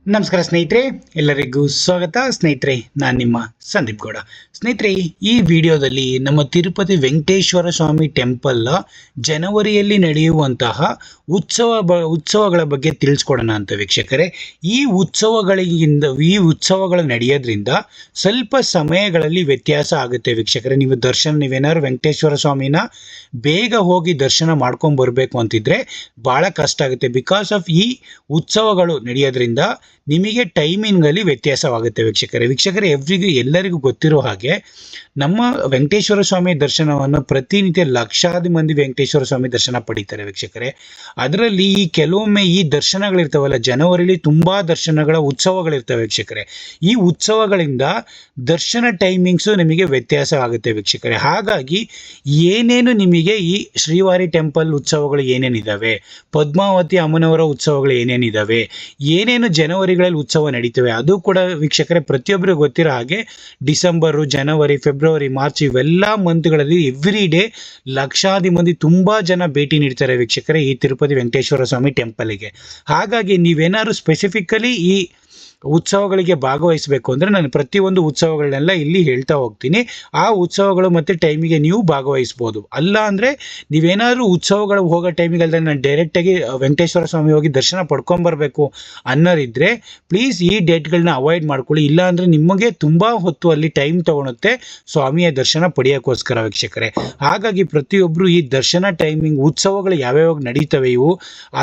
ನಮಸ್ಕಾರ ಸ್ನೇಹಿತರೆ, ಎಲ್ಲರಿಗೂ ಸ್ವಾಗತ. ಸ್ನೇಹಿತರೆ, ನಾನು ನಿಮ್ಮ ಸಂದೀಪ್ ಗೌಡ. ಸ್ನೇಹಿತರೆ, ಈ ವಿಡಿಯೋದಲ್ಲಿ ನಮ್ಮ ತಿರುಪತಿ ವೆಂಕಟೇಶ್ವರ ಸ್ವಾಮಿ ಟೆಂಪಲ್ ಜನವರಿಯಲ್ಲಿ ನಡೆಯುವಂತಹ ಉತ್ಸವಗಳ ಬಗ್ಗೆ ತಿಳಿಸ್ಕೊಡೋಣ ಅಂತ ವೀಕ್ಷಕರೇ. ಈ ಉತ್ಸವಗಳು ನಡೆಯೋದ್ರಿಂದ ಸ್ವಲ್ಪ ಸಮಯಗಳಲ್ಲಿ ವ್ಯತ್ಯಾಸ ಆಗುತ್ತೆ ವೀಕ್ಷಕರೇ. ನೀವೇನಾದ್ರು ವೆಂಕಟೇಶ್ವರ ಸ್ವಾಮಿನ ಬೇಗ ಹೋಗಿ ದರ್ಶನ ಮಾಡ್ಕೊಂಡು ಬರಬೇಕು ಅಂತಿದ್ರೆ ಭಾಳ ಕಷ್ಟ ಆಗುತ್ತೆ. ಬಿಕಾಸ್ ಆಫ್ ಈ ಉತ್ಸವಗಳು ನಡೆಯೋದ್ರಿಂದ ನಿಮಗೆ ಟೈಮಿಂಗಲ್ಲಿ ವ್ಯತ್ಯಾಸವಾಗುತ್ತೆ ವೀಕ್ಷಕರೇ. ಎಲ್ಲರಿಗೂ ಗೊತ್ತಿರೋ ಹಾಗೆ ನಮ್ಮ ವೆಂಕಟೇಶ್ವರ ಸ್ವಾಮಿ ದರ್ಶನವನ್ನು ಪ್ರತಿನಿತ್ಯ ಲಕ್ಷಾದಿ ಮಂದಿ ವೆಂಕಟೇಶ್ವರ ಸ್ವಾಮಿ ದರ್ಶನ ಪಡೀತಾರೆ ವೀಕ್ಷಕರೇ. ಅದರಲ್ಲಿ ಕೆಲವೊಮ್ಮೆ ಈ ದರ್ಶನಗಳಿರ್ತಾವಲ್ಲ, ಜನವರಿಲಿ ತುಂಬಾ ದರ್ಶನಗಳ ಉತ್ಸವಗಳಿರ್ತವೆ ವೀಕ್ಷಕರೇ. ಈ ಉತ್ಸವಗಳಿಂದ ದರ್ಶನ ಟೈಮಿಂಗ್ಸು ನಿಮಗೆ ವ್ಯತ್ಯಾಸ ಆಗುತ್ತೆ ವೀಕ್ಷಕರೇ. ಹಾಗಾಗಿ ಏನೇನು ನಿಮಗೆ ಈ ಶ್ರೀವಾರಿ ಟೆಂಪಲ್ ಉತ್ಸವಗಳು ಏನೇನಿದ್ದಾವೆ, ಪದ್ಮಾವತಿ ಅಮ್ಮನವರ ಉತ್ಸವಗಳು ಏನೇನಿದ್ದಾವೆ, ಏನೇನು ಜನವರಿಗಳಲ್ಲಿ ಉತ್ಸವ ನಡೀತವೆ, ಅದು ಕೂಡ ವೀಕ್ಷಕರೇ ಪ್ರತಿಯೊಬ್ಬರಿಗೂ ಗೊತ್ತಿರೋ ಹಾಗೆ ಡಿಸೆಂಬರು, ಜನವರಿ, ಫೆಬ್ರವರಿ, ಮಾರ್ಚ್ ಇವೆಲ್ಲ ಮಂತ್ಗಳಲ್ಲಿ ಎವ್ರಿ ಡೇ ಲಕ್ಷಾದಿ ಮಂದಿ ತುಂಬಾ ಜನ ಭೇಟಿ ನೀಡ್ತಾರೆ ವೀಕ್ಷಕರೇ ಈ ತಿರುಪತಿ ವೆಂಕಟೇಶ್ವರ ಸ್ವಾಮಿ ಟೆಂಪಲ್ಗೆ. ಹಾಗಾಗಿ ನೀವೇನಾದ್ರು ಸ್ಪೆಸಿಫಿಕಲಿ ಈ ಉತ್ಸವಗಳಿಗೆ ಭಾಗವಹಿಸಬೇಕು ಅಂದರೆ ನಾನು ಪ್ರತಿಯೊಂದು ಉತ್ಸವಗಳನ್ನೆಲ್ಲ ಇಲ್ಲಿ ಹೇಳ್ತಾ ಹೋಗ್ತೀನಿ. ಆ ಉತ್ಸವಗಳು ಮತ್ತು ಟೈಮಿಗೆ ನೀವು ಭಾಗವಹಿಸ್ಬೋದು. ಅಲ್ಲ ಅಂದರೆ ನೀವೇನಾದರೂ ಉತ್ಸವಗಳು ಹೋಗೋ ಟೈಮಿಗಲ್ಲದೆ ನಾನು ಡೈರೆಕ್ಟಾಗಿ ವೆಂಕಟೇಶ್ವರ ಸ್ವಾಮಿ ಹೋಗಿ ದರ್ಶನ ಪಡ್ಕೊಂಬರ್ಬೇಕು ಅನ್ನೋರಿದ್ದರೆ ಪ್ಲೀಸ್ ಈ ಡೇಟ್ಗಳನ್ನ ಅವಾಯ್ಡ್ ಮಾಡ್ಕೊಳ್ಳಿ. ಇಲ್ಲ ಅಂದರೆ ನಿಮಗೆ ತುಂಬ ಹೊತ್ತು ಅಲ್ಲಿ ಟೈಮ್ ತೊಗೊಳುತ್ತೆ ಸ್ವಾಮಿಯ ದರ್ಶನ ಪಡೆಯೋಕ್ಕೋಸ್ಕರ ವೀಕ್ಷಕರೇ. ಹಾಗಾಗಿ ಪ್ರತಿಯೊಬ್ಬರು ಈ ದರ್ಶನ ಟೈಮಿಂಗ್ ಉತ್ಸವಗಳು ಯಾವ್ಯಾವ ನಡೀತವೆ ಇವು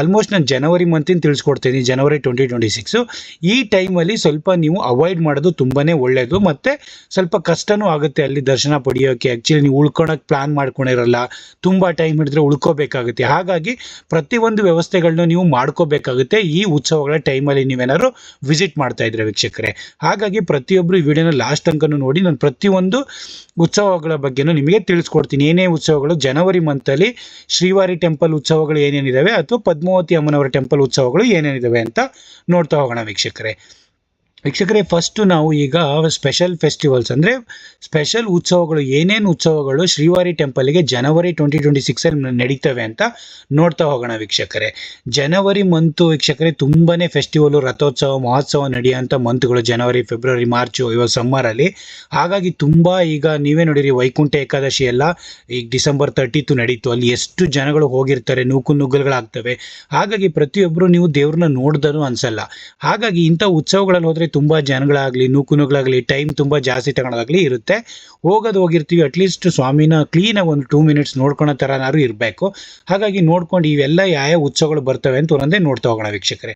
ಆಲ್ಮೋಸ್ಟ್ ನಾನು ಜನವರಿ ಮಂತಿನ ತಿಳಿಸ್ಕೊಡ್ತೀನಿ, ಜನವರಿ 2026. ಈ ಟೈಮಲ್ಲಿ ಸ್ವಲ್ಪ ನೀವು ಅವಾಯ್ಡ್ ಮಾಡೋದು ತುಂಬಾನೇ ಒಳ್ಳೆಯದು. ಮತ್ತೆ ಸ್ವಲ್ಪ ಕಷ್ಟನೂ ಆಗುತ್ತೆ ಅಲ್ಲಿ ದರ್ಶನ ಪಡೆಯೋಕೆ. ಆ್ಯಕ್ಚುಲಿ ನೀವು ಉಳ್ಕೊಳಕ್ಕೆ ಪ್ಲಾನ್ ಮಾಡ್ಕೊಂಡಿರಲ್ಲ, ತುಂಬ ಟೈಮ್ ಹಿಡಿದ್ರೆ ಉಳ್ಕೋಬೇಕಾಗುತ್ತೆ. ಹಾಗಾಗಿ ಪ್ರತಿಯೊಂದು ವ್ಯವಸ್ಥೆಗಳನ್ನ ನೀವು ಮಾಡ್ಕೋಬೇಕಾಗುತ್ತೆ ಈ ಉತ್ಸವಗಳ ಟೈಮಲ್ಲಿ ನೀವೇನಾದ್ರು ವಿಸಿಟ್ ಮಾಡ್ತಾ ಇದ್ರೆ ವೀಕ್ಷಕರೇ. ಹಾಗಾಗಿ ಪ್ರತಿಯೊಬ್ಬರು ಈ ವಿಡಿಯೋನ ಲಾಸ್ಟ್ ತನಕ ನೋಡಿ. ನಾನು ಪ್ರತಿಯೊಂದು ಉತ್ಸವಗಳ ಬಗ್ಗೆನೂ ನಿಮಗೆ ತಿಳಿಸ್ಕೊಡ್ತೀನಿ. ಏನೇ ಉತ್ಸವಗಳು ಜನವರಿ ಮಂತಲ್ಲಿ ಶ್ರೀವಾರಿ ಟೆಂಪಲ್ ಉತ್ಸವಗಳು ಏನೇನಿದಾವೆ ಅಥವಾ ಪದ್ಮಾವತಿ ಅಮ್ಮನವರ ಟೆಂಪಲ್ ಉತ್ಸವಗಳು ಏನೇನಿದಾವೆ ಅಂತ ನೋಡ್ತಾ ಹೋಗೋಣ ವೀಕ್ಷಕರೇ. ಫಸ್ಟು ನಾವು ಈಗ ಸ್ಪೆಷಲ್ ಫೆಸ್ಟಿವಲ್ಸ್ ಅಂದರೆ ಸ್ಪೆಷಲ್ ಉತ್ಸವಗಳು ಏನೇನು ಉತ್ಸವಗಳು ಶ್ರೀವಾರಿ ಟೆಂಪಲ್ಗೆ ಜನವರಿ 2026 ನಡೀತವೆ ಅಂತ ನೋಡ್ತಾ ಹೋಗೋಣ ವೀಕ್ಷಕರೇ. ಜನವರಿ ಮಂತು ವೀಕ್ಷಕರೇ ತುಂಬಾ ಫೆಸ್ಟಿವಲು, ರಥೋತ್ಸವ, ಮಹೋತ್ಸವ ನಡೆಯೋಂಥ ಮಂತ್ಗಳು ಜನವರಿ, ಫೆಬ್ರವರಿ, ಮಾರ್ಚು, ಇವಾಗ ಸಮ್ಮರಲ್ಲಿ. ಹಾಗಾಗಿ ತುಂಬ ಈಗ ನೀವೇ ನೋಡಿರಿ ವೈಕುಂಠ ಏಕಾದಶಿ ಎಲ್ಲ ಈಗ ಡಿಸೆಂಬರ್ 30 ನಡೀತು. ಅಲ್ಲಿ ಎಷ್ಟು ಜನಗಳು ಹೋಗಿರ್ತಾರೆ, ನುಗ್ಗಲ್ಗಳಾಗ್ತವೆ. ಹಾಗಾಗಿ ಪ್ರತಿಯೊಬ್ಬರು ನೀವು ದೇವ್ರನ್ನ ನೋಡ್ದೂ ಅನ್ಸಲ್ಲ. ಹಾಗಾಗಿ ಇಂಥ ಉತ್ಸವಗಳಲ್ಲಿ ಹೋದರೆ ತುಂಬ ಜನಗಳಾಗಲಿ ನುಗ್ಗಲಾಗಲಿ ಟೈಮ್ ತುಂಬ ಜಾಸ್ತಿ ತಗೊಳೋದಾಗಲಿ ಇರುತ್ತೆ. ಹೋಗಿರ್ತೀವಿ ಅಟ್ಲೀಸ್ಟ್ ಸ್ವಾಮಿನ ಕ್ಲೀನಾಗಿ ಒಂದು 2 ಮಿನಿಟ್ಸ್ ನೋಡ್ಕೊಳೋ ಥರನಾರು ಇರಬೇಕು. ಹಾಗಾಗಿ ನೋಡ್ಕೊಂಡು ಇವೆಲ್ಲ ಯಾವ ಉತ್ಸವಗಳು ಬರ್ತವೆ ಅಂತ ಒಂದೊಂದೇ ನೋಡ್ತಾ ಹೋಗೋಣ ವೀಕ್ಷಕರೇ.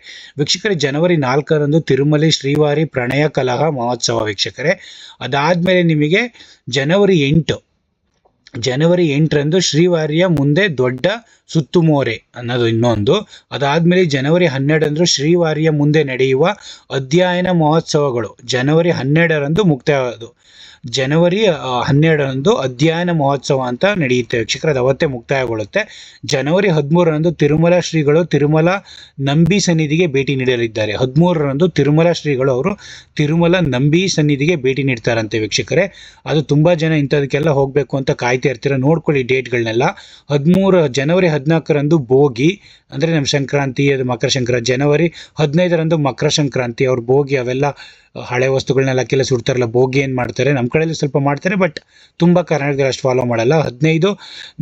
ಜನವರಿ 4ರಂದು ತಿರುಮಲೆ ಶ್ರೀವಾರಿ ಪ್ರಣಯ ಕಲಹ ಮಹೋತ್ಸವ ವೀಕ್ಷಕರೇ. ಅದಾದಮೇಲೆ ನಿಮಗೆ ಜನವರಿ 8ರಂದು ಶ್ರೀವಾರಿಯ ಮುಂದೆ ದೊಡ್ಡ ಸುತ್ತುಮೋರೆ ಅನ್ನೋದು ಇನ್ನೊಂದು. ಅದಾದಮೇಲೆ ಜನವರಿ 12ರಂದು ಶ್ರೀವಾರಿಯ ಮುಂದೆ ನಡೆಯುವ ಅಧ್ಯಯನ ಮಹೋತ್ಸವಗಳು ಜನವರಿ 12ರಂದು ಮುಕ್ತಾಯವಾದವು. ಜನವರಿ 12ರಂದು ಅಧ್ಯಯನ ಮಹೋತ್ಸವ ಅಂತ ನಡೆಯುತ್ತೆ ವೀಕ್ಷಕರು, ಅದು ಅವತ್ತೇ ಮುಕ್ತಾಯಗೊಳ್ಳುತ್ತೆ. ಜನವರಿ 13ರಂದು ತಿರುಮಲ ಶ್ರೀಗಳು ತಿರುಮಲ ನಂಬಿ ಸನ್ನಿಧಿಗೆ ಭೇಟಿ ನೀಡಲಿದ್ದಾರೆ. 13ರಂದು ತಿರುಮಲ ಶ್ರೀಗಳು ಅವರು ತಿರುಮಲ ನಂಬಿ ಸನ್ನಿಧಿಗೆ ಭೇಟಿ ನೀಡ್ತಾರಂತೆ ವೀಕ್ಷಕರೇ. ಅದು ತುಂಬ ಜನ ಇಂಥದಕ್ಕೆಲ್ಲ ಹೋಗಬೇಕು ಅಂತ ಕಾಯ್ತಾ ಇರ್ತೀರ, ನೋಡ್ಕೊಳ್ಳಿ ಡೇಟ್ಗಳನ್ನೆಲ್ಲ. ಜನವರಿ 14ರಂದು ಭೋಗಿ ಅಂದರೆ ನಮ್ಮ ಸಂಕ್ರಾಂತಿ, ಅದು ಮಕರ ಸಂಕ್ರಾಂತಿ. ಜನವರಿ 15ರಂದು ಮಕರ ಸಂಕ್ರಾಂತಿ, ಅವ್ರ ಭೋಗಿ ಅವೆಲ್ಲ ಹಳೆ ವಸ್ತುಗಳನ್ನೆಲ್ಲ ಕೆಲ ಸುಡ್ತಾರಲ್ಲ, ಭೋಗಿ ಏನು ಮಾಡ್ತಾರೆ ನಮ್ಮ ಕಡೆಯಲ್ಲಿ ಸ್ವಲ್ಪ ಮಾಡ್ತಾರೆ, ಬಟ್ ತುಂಬ ಕರ್ನಾಟಕದಲ್ಲಿ ಅಷ್ಟು ಫಾಲೋ ಮಾಡಲ್ಲ. 15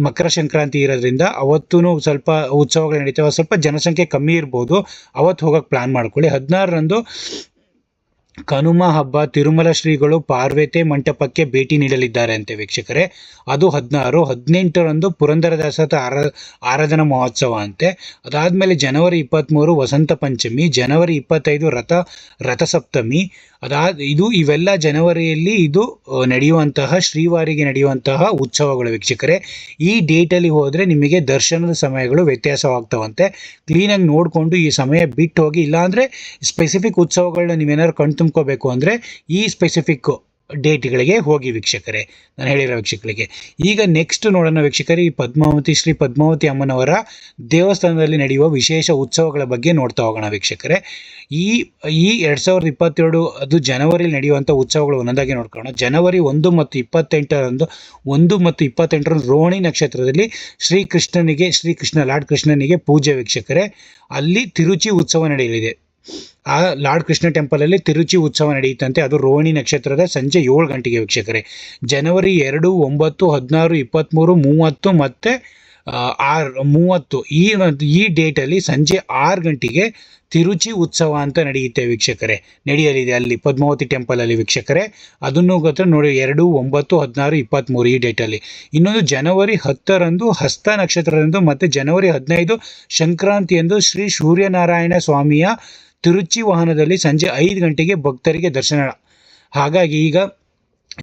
ಮಕರ ಸಂಕ್ರಾಂತಿ ಇರೋದ್ರಿಂದ ಅವತ್ತೂ ಸ್ವಲ್ಪ ಉತ್ಸವಗಳು ನಡೀತವೆ, ಸ್ವಲ್ಪ ಜನಸಂಖ್ಯೆ ಕಮ್ಮಿ ಇರ್ಬೋದು, ಅವತ್ತು ಹೋಗೋಕ್ಕೆ ಪ್ಲಾನ್ ಮಾಡ್ಕೊಳ್ಳಿ. 16ರಂದು ಕನುಮ ಹಬ್ಬ, ತಿರುಮಲ ಶ್ರೀಗಳು ಪಾರ್ವತಿ ಮಂಟಪಕ್ಕೆ ಭೇಟಿ ನೀಡಲಿದ್ದಾರೆ ಅಂತೆ ವೀಕ್ಷಕರೇ, ಅದು 16. 18ರಂದು ಪುರಂದರದಾಸರ ಆರಾಧನಾ ಮಹೋತ್ಸವ ಅಂತೆ. ಅದಾದಮೇಲೆ ಜನವರಿ 23 ವಸಂತ ಪಂಚಮಿ, ಜನವರಿ 25 ರಥಸಪ್ತಮಿ. ಇವೆಲ್ಲ ಜನವರಿಯಲ್ಲಿ ಇದು ನಡೆಯುವಂತಹ ಶ್ರೀವಾರಿಗೆ ನಡೆಯುವಂತಹ ಉತ್ಸವಗಳು ವೀಕ್ಷಕರೇ. ಈ ಡೇಟಲ್ಲಿ ಹೋದರೆ ನಿಮಗೆ ದರ್ಶನದ ಸಮಯಗಳು ವ್ಯತ್ಯಾಸವಾಗ್ತವಂತೆ. ಕ್ಲೀನಾಗಿ ನೋಡಿಕೊಂಡು ಈ ಸಮಯ ಬಿಟ್ಟು ಹೋಗಿ. ಇಲ್ಲಾಂದರೆ ಸ್ಪೆಸಿಫಿಕ್ ಉತ್ಸವಗಳನ್ನ ನೀವೇನಾದ್ರು ತುಂಬ್ಕೋಬೇಕು ಅಂದರೆ ಈ ಸ್ಪೆಸಿಫಿಕ್ ಡೇಟ್ಗಳಿಗೆ ಹೋಗಿ ವೀಕ್ಷಕರೇ, ನಾನು ಹೇಳಿರೋ ವೀಕ್ಷಕರಿಗೆ. ಈಗ ನೆಕ್ಸ್ಟ್ ನೋಡೋಣ ವೀಕ್ಷಕರೇ, ಈ ಶ್ರೀ ಪದ್ಮಾವತಿ ಅಮ್ಮನವರ ದೇವಸ್ಥಾನದಲ್ಲಿ ನಡೆಯುವ ವಿಶೇಷ ಉತ್ಸವಗಳ ಬಗ್ಗೆ ನೋಡ್ತಾ ಹೋಗೋಣ ವೀಕ್ಷಕರೇ. ಈ 2022 ಅದು ಜನವರಿಯಲ್ಲಿ ನಡೆಯುವಂಥ ಉತ್ಸವಗಳು ಒಂದೊಂದಾಗಿ ನೋಡ್ಕೊಳ್ಳೋಣ. ಜನವರಿ 1 ಮತ್ತು 28ರಂದು ರೋಹಿಣಿ ನಕ್ಷತ್ರದಲ್ಲಿ ಶ್ರೀಕೃಷ್ಣ ಲಾರ್ಡ್ ಕೃಷ್ಣನಿಗೆ ಪೂಜೆ ವೀಕ್ಷಕರೇ. ಅಲ್ಲಿ ತಿರುಚಿ ಉತ್ಸವ ನಡೆಯಲಿದೆ. ಆ ಲಾರ್ಡ್ ಕೃಷ್ಣ ಟೆಂಪಲಲ್ಲಿ ತಿರುಚಿ ಉತ್ಸವ ನಡೆಯುತ್ತಂತೆ. ಅದು ರೋಹಿಣಿ ನಕ್ಷತ್ರದ ಸಂಜೆ 7 ಗಂಟೆಗೆ ವೀಕ್ಷಕರೇ. ಜನವರಿ 2, 9, 16, 23, 30 ಮತ್ತು 30 ಈ ಡೇಟಲ್ಲಿ ಸಂಜೆ 6 ಗಂಟೆಗೆ ತಿರುಚಿ ಉತ್ಸವ ಅಂತ ನಡೆಯುತ್ತೆ ವೀಕ್ಷಕರೇ, ನಡೆಯಲಿದೆ ಅಲ್ಲಿ ಪದ್ಮಾವತಿ ಟೆಂಪಲಲ್ಲಿ ವೀಕ್ಷಕರೇ. ಅದನ್ನು ಗೊತ್ತಾ ನೋಡಿ, 2, 9, 16, 23 ಈ ಡೇಟಲ್ಲಿ. ಇನ್ನೊಂದು ಜನವರಿ 10ರಂದು ಹಸ್ತ ನಕ್ಷತ್ರದಂದು ಮತ್ತು ಜನವರಿ 15 ಸಂಕ್ರಾಂತಿಯಂದು ಶ್ರೀ ಸೂರ್ಯನಾರಾಯಣ ಸ್ವಾಮಿಯ ತಿರುಚಿ ವಾಹನದಲ್ಲಿ ಸಂಜೆ 5 ಗಂಟೆಗೆ ಭಕ್ತರಿಗೆ ದರ್ಶನ. ಹಾಗಾಗಿ ಈಗ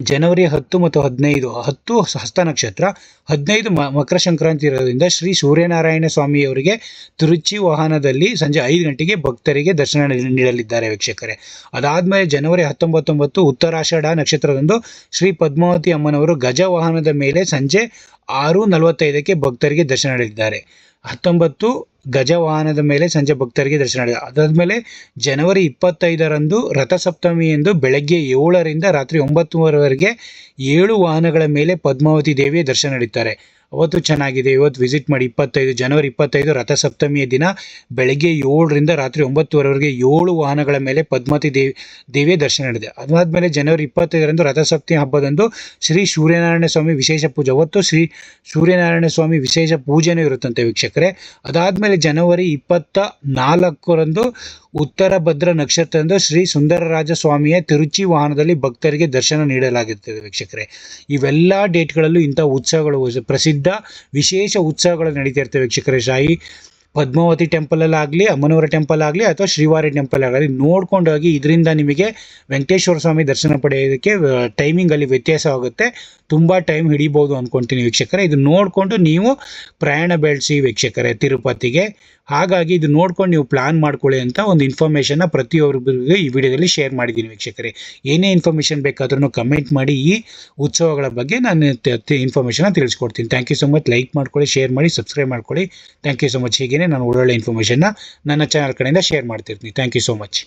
ಜನವರಿ 10 ಮತ್ತು 15, 10 ಹಸ್ತ ನಕ್ಷತ್ರ, 15 ಮಕರ ಸಂಕ್ರಾಂತಿ ಇರೋದ್ರಿಂದ ಶ್ರೀ ಸೂರ್ಯನಾರಾಯಣ ಸ್ವಾಮಿಯವರಿಗೆ ತಿರುಚಿ ವಾಹನದಲ್ಲಿ ಸಂಜೆ 5 ಗಂಟೆಗೆ ಭಕ್ತರಿಗೆ ದರ್ಶನ ನೀಡಲಿದ್ದಾರೆ ವೀಕ್ಷಕರೇ. ಅದಾದಮೇಲೆ ಜನವರಿ 19 ಉತ್ತರಾಷಾಢ ನಕ್ಷತ್ರದಂದು ಶ್ರೀ ಪದ್ಮಾವತಿ ಅಮ್ಮನವರು ಗಜ ವಾಹನದ ಮೇಲೆ ಸಂಜೆ 6:45ಕ್ಕೆ ಭಕ್ತರಿಗೆ ದರ್ಶನ ನೀಡಲಿದ್ದಾರೆ. 19 ಗಜ ವಾಹನದ ಮೇಲೆ ಸಂಜೆ ಭಕ್ತರಿಗೆ ದರ್ಶನ ನೀಡಿದೆ. ಅದಾದಮೇಲೆ ಜನವರಿ 25ರಂದು ರಥಸಪ್ತಮಿಯಂದು ಬೆಳಗ್ಗೆ 7ರಿಂದ ರಾತ್ರಿ 9ವರೆಗೆ 7 ವಾಹನಗಳ ಮೇಲೆ ಪದ್ಮಾವತಿ ದೇವಿಯ ದರ್ಶನ ನೀಡುತ್ತಾರೆ. ಅವತ್ತು ಚೆನ್ನಾಗಿದೆ, ಇವತ್ತು ವಿಸಿಟ್ ಮಾಡಿ. ಜನವರಿ 25 ರಥಸಪ್ತಮಿಯ ದಿನ ಬೆಳಗ್ಗೆ 7ರಿಂದ ರಾತ್ರಿ 9ವರೆಗೆ 7 ವಾಹನಗಳ ಮೇಲೆ ಪದ್ಮಾವತಿ ದೇವಿಯ ದರ್ಶನ ನೀಡಿದೆ. ಅದಾದಮೇಲೆ ಜನವರಿ 25ರಂದು ರಥಸಪ್ತಮಿ ಹಬ್ಬದಂದು ಶ್ರೀ ಸೂರ್ಯನಾರಾಯಣ ಸ್ವಾಮಿ ವಿಶೇಷ ಪೂಜೆ, ಅವತ್ತು ಶ್ರೀ ಸೂರ್ಯನಾರಾಯಣ ಸ್ವಾಮಿ ವಿಶೇಷ ಪೂಜೆನೂ ಇರುತ್ತಂತೆ ವೀಕ್ಷಕರೇ. ಅದಾದಮೇಲೆ ಜನವರಿ 24ರಂದು ಉತ್ತರ ಭದ್ರ ನಕ್ಷತ್ರದಂದು ಶ್ರೀ ಸುಂದರರಾಜ ಸ್ವಾಮಿಯ ತಿರುಚಿ ವಾಹನದಲ್ಲಿ ಭಕ್ತರಿಗೆ ದರ್ಶನ ನೀಡಲಾಗುತ್ತದೆ ವೀಕ್ಷಕರೇ. ಇವೆಲ್ಲ ಡೇಟ್ಗಳಲ್ಲೂ ಇಂಥ ಉತ್ಸವಗಳು, ಪ್ರಸಿದ್ಧ ವಿಶೇಷ ಉತ್ಸವಗಳು ನಡೀತಾ ಇರ್ತವೆ ವೀಕ್ಷಕರೇ. ಶಾಹಿ ಪದ್ಮಾವತಿ ಟೆಂಪಲಲ್ಲಾಗಲಿ, ಅಮ್ಮನವರ ಟೆಂಪಲ್ ಆಗಲಿ ಅಥವಾ ಶ್ರೀವಾರಿ ಟೆಂಪಲ್ ಆಗಲಿ ನೋಡ್ಕೊಂಡು ಹೋಗಿ. ಇದರಿಂದ ನಿಮಗೆ ವೆಂಕಟೇಶ್ವರ ಸ್ವಾಮಿ ದರ್ಶನ ಪಡೆಯೋದಕ್ಕೆ ಟೈಮಿಂಗಲ್ಲಿ ವ್ಯತ್ಯಾಸವಾಗುತ್ತೆ, ತುಂಬ ಟೈಮ್ ಹಿಡಿಬೋದು ಅಂದ್ಕೊಳ್ತೀನಿ ವೀಕ್ಷಕರೇ. ಇದು ನೋಡಿಕೊಂಡು ನೀವು ಪ್ರಯಾಣ ಬೆಳೆಸಿ ವೀಕ್ಷಕರೇ ತಿರುಪತಿಗೆ. ಹಾಗಾಗಿ ಇದು ನೋಡ್ಕೊಂಡು ನೀವು ಪ್ಲಾನ್ ಮಾಡ್ಕೊಳ್ಳಿ ಅಂತ ಒಂದು ಇನ್ಫಾರ್ಮೇಷನ್ನ ಪ್ರತಿಯೊಬ್ಬರಿಗೂ ಈ ವಿಡಿಯೋದಲ್ಲಿ ಶೇರ್ ಮಾಡಿದ್ದೀನಿ ವೀಕ್ಷಕರೇ. ಏನೇ ಇನ್ಫಾರ್ಮೇಷನ್ ಬೇಕಾದ್ರೂ ಕಮೆಂಟ್ ಮಾಡಿ, ಈ ಉತ್ಸವಗಳ ಬಗ್ಗೆ ನಾನು ಇನ್ಫಾರ್ಮೇಷನ್ನ ತಿಳಿಸ್ಕೊಡ್ತೀನಿ. Thank you so much. Like ಮಾಡ್ಕೊಳ್ಳಿ, ಶೇರ್ ಮಾಡಿ, ಸಬ್ಸ್ಕ್ರೈಬ್ ಮಾಡ್ಕೊಳ್ಳಿ. Thank you so much. ಹೀಗೇ ನಾನು ಒಳ್ಳೊಳ್ಳೆ ಇನ್ಫಾರ್ಮೇಷನ್ನ ನನ್ನ ಚಾನಲ್ ಕಡೆಯಿಂದ ಶೇರ್ ಮಾಡ್ತಿರ್ತೀನಿ. Thank you so much.